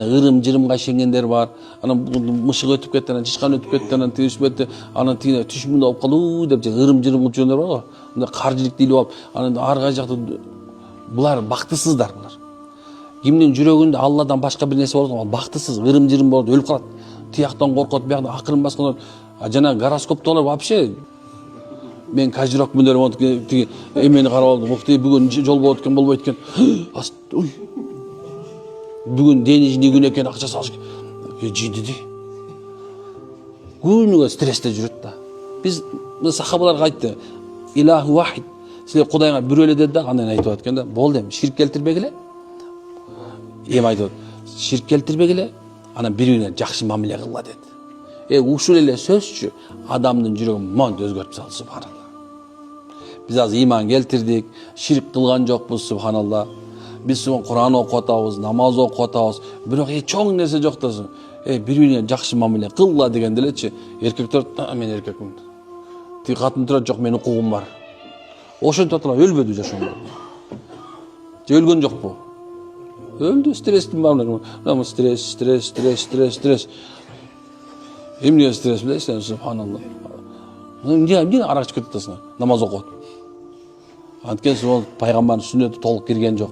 Ырым-жырымга ишенгендер бар. Анан мышык өтүп кетти, анан чычкан өтүп кетти, анан тигип кетти, анан тигине түш мында болуп калуу деп ырым-жырым кылып жүргөндөр бар го. Мындай каржылык делип алып, анан ар кай жакта булар бактысыздар булар. Кимдин жүрөгүндө Алладан башка бир нерсе болот, ал бактысыз, ырым-жырым болот, өлүп калат. Тияктан коркот, бияктан акырын баскан. Жана гороскоптогулар вообще мен кожирокмун деп тиги эмени карап алдым. Укти бүгүн жол болот экен, болбойт экен. Бүгүн денежный күн экен, акча салыш. Жиндиди. Күнүгө стрессте жүрөт да. Биз сахабаларга айтты. Илаху вахид. Силер Кудайга бир эле деди да, андан айтып аткан да, болду эми ширк келтирбегиле. Эми айтып, ширк келтирбегиле, анан бири-бирине жакшы мамиле кылгыла деди. Ушул эле сөзчү адамдын жүрөгүн монт өзгөртүп салды, субханалла. Биз азыр иман келтирдик, ширк кылган жокпуз, субханалла. Биз Кур'ан окуп атабыз, намаз окуп атабыз. Бирок чоң нерсе жок да. Бири-бирине жакшы мамиле кылгыла деген делечи. Эркектер, мен эркекмин. Ти катын турат, жок, менин укугум бар. Ошентип аталар, өлбөдү жашоого. Же өлгөн жокпу? Öldü, stresin var mı? Ama stres. Emniye stres bile işte, subhanallah. Niye arak çıkırtırsın? Namaz okut. Antken sonra peygamberin sünneti toluk girgen yok.